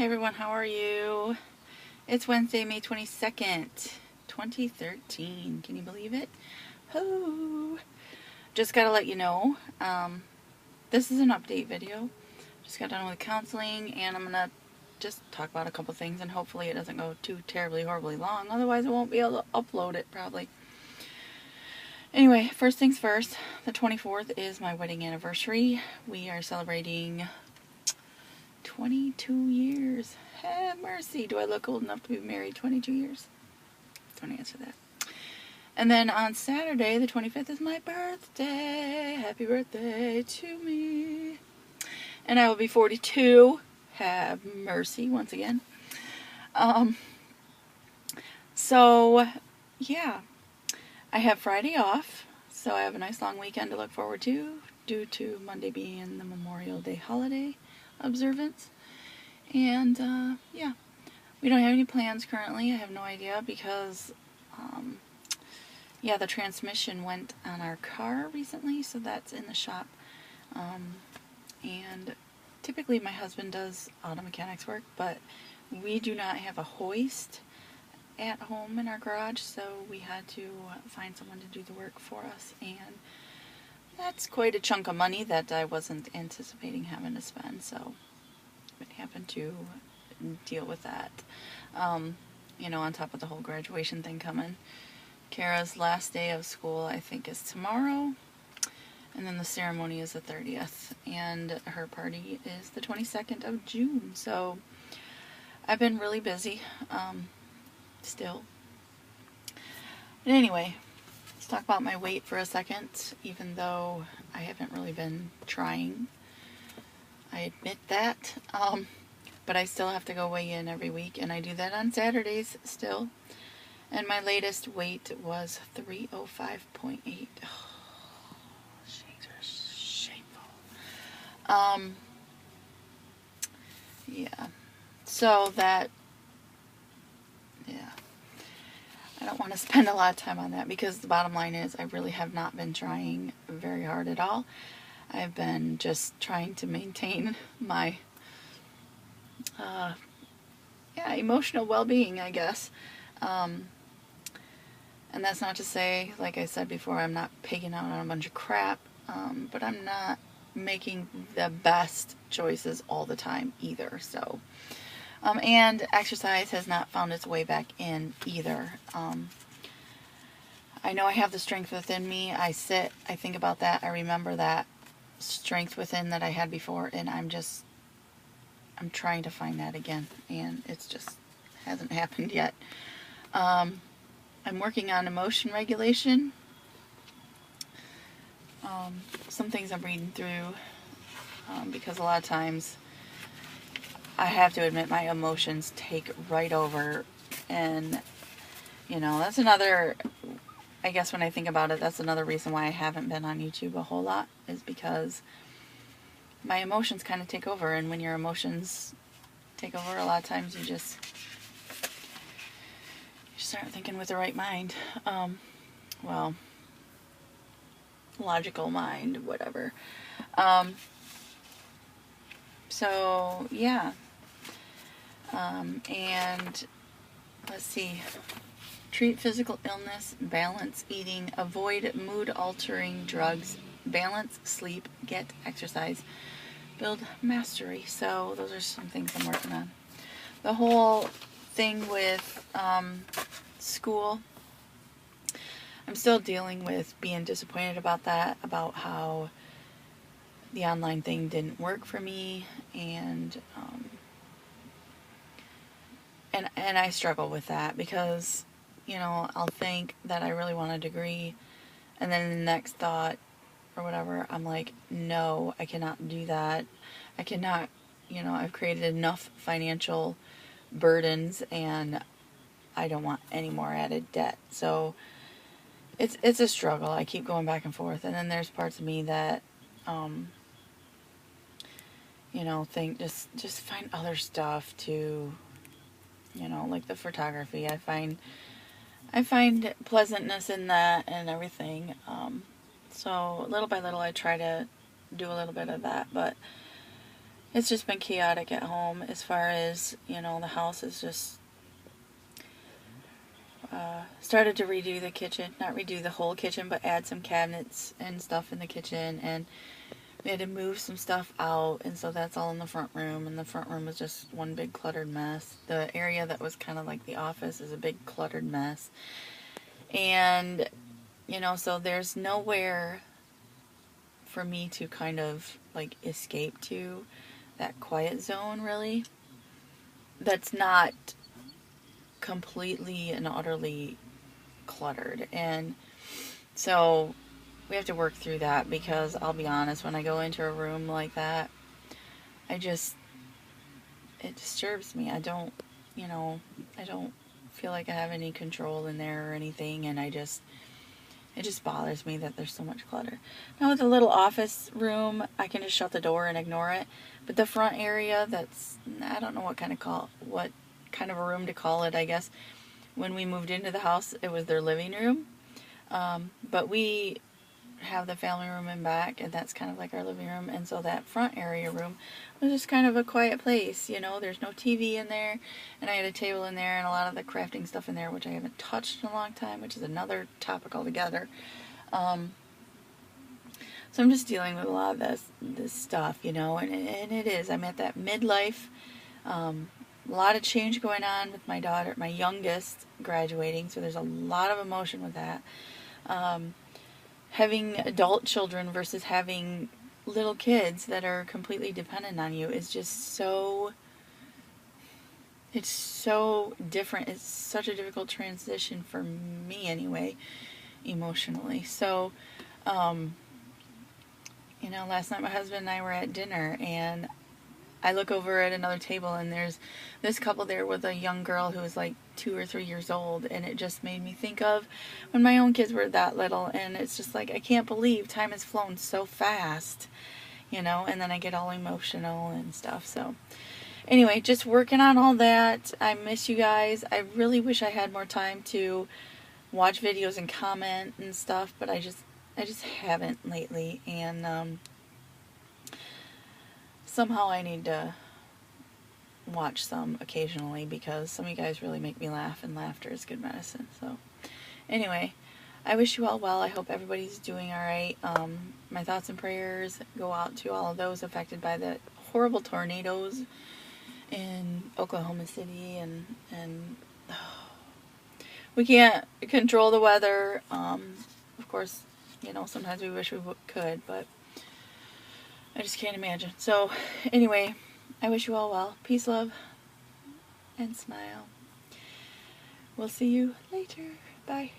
Hey everyone, how are you? It's Wednesday, May 22nd, 2013. Can you believe it? Oh, just gotta let you know, this is an update video. Just got done with counseling and I'm gonna just talk about a couple things and hopefully it doesn't go too terribly, horribly long. Otherwise I won't be able to upload it probably. Anyway, first things first, the 24th is my wedding anniversary. We are celebrating 22 years. Have mercy. Do I look old enough to be married 22 years? Don't answer that. And then on Saturday, the 25th, is my birthday. Happy birthday to me. And I will be 42. Have mercy once again. So, yeah. I have Friday off. So I have a nice long weekend to look forward to, due to Monday being the Memorial Day holiday observance. And yeah, we don't have any plans currently. I have no idea because yeah, the transmission went on our car recently, so that's in the shop. And typically my husband does auto mechanics work, but we do not have a hoist at home in our garage, so we had to find someone to do the work for us, and that's quite a chunk of money that I wasn't anticipating having to spend, so I happened to deal with that. You know, on top of the whole graduation thing coming. Kara's last day of school, I think, is tomorrow, and then the ceremony is the 30th, and her party is the 22nd of June, so I've been really busy, still. But anyway, let's talk about my weight for a second, even though I haven't really been trying. I admit that, but I still have to go weigh in every week, and I do that on Saturdays still. And my latest weight was 305.8. Oh, things are shameful. Yeah. So that, yeah. I don't want to spend a lot of time on that because the bottom line is I really have not been trying very hard at all. I've been just trying to maintain my emotional well-being, I guess. And that's not to say, like I said before, I'm not pigging out on a bunch of crap, but I'm not making the best choices all the time either. So, and exercise has not found its way back in either. I know I have the strength within me. I think about that. I remember that strength within that I had before, and I'm trying to find that again, and it's just hasn't happened yet. I'm working on emotion regulation. Some things I'm reading through, because a lot of times I have to admit my emotions take right over, and you know, that's another, I guess when I think about it, that's another reason why I haven't been on YouTube a whole lot, is because my emotions kind of take over, and when your emotions take over, a lot of times you start thinking with the right mind. Well, logical mind, whatever. So, yeah. And let's see. Treat physical illness, balance eating, avoid mood-altering drugs, balance sleep, get exercise, build mastery. So those are some things I'm working on. The whole thing with school, I'm still dealing with being disappointed about that, about how the online thing didn't work for me, and I struggle with that because, you know, I'll think that I really want a degree, and then the next thought or whatever, I'm like, no, I cannot do that. I cannot, you know, I've created enough financial burdens, and I don't want any more added debt. So it's a struggle. I keep going back and forth, and then there's parts of me that, you know, think just find other stuff to, you know, like the photography. I find pleasantness in that and everything. So little by little I try to do a little bit of that, but it's just been chaotic at home as far as, you know, the house is just started to redo the kitchen. Not redo the whole kitchen, but add some cabinets and stuff in the kitchen. And we had to move some stuff out. And so that's all in the front room. And the front room was just one big cluttered mess. The area that was kind of like the office is a big cluttered mess. And, you know, so there's nowhere for me to kind of like escape to that quiet zone, really. That's not completely and utterly cluttered. And so we have to work through that, because I'll be honest, when I go into a room like that, it disturbs me. I don't feel like I have any control in there or anything, and it just bothers me that there's so much clutter. Now with the little office room, I can just shut the door and ignore it. But the front area, I don't know what kind of a room to call it, I guess. When we moved into the house, it was their living room. But we have the family room in back, and that's kind of like our living room. And so that front area room was just kind of a quiet place, you know. There's no TV in there, and I had a table in there and a lot of the crafting stuff in there, which I haven't touched in a long time, which is another topic altogether. So I'm just dealing with a lot of this stuff, you know, and it is. I'm at that midlife. A lot of change going on with my daughter, my youngest, graduating, so there's a lot of emotion with that. Having adult children versus having little kids that are completely dependent on you is just it's so different. It's such a difficult transition for me anyway, emotionally. So, you know, last night my husband and I were at dinner, and I look over at another table, and there's this couple there with a young girl who is like 2 or 3 years old, and it just made me think of when my own kids were that little, and it's just like, I can't believe time has flown so fast, you know, and then I get all emotional and stuff. So anyway, just working on all that. I miss you guys. I really wish I had more time to watch videos and comment and stuff, but I just haven't lately, and somehow I need to watch some occasionally, because some of you guys really make me laugh, and laughter is good medicine. So anyway, I wish you all well. I hope everybody's doing alright. My thoughts and prayers go out to all of those affected by the horrible tornadoes in Oklahoma City, and we can't control the weather. Of course, you know, sometimes we wish we could, but I just can't imagine. So anyway, I wish you all well. Peace, love, and smile. We'll see you later. Bye.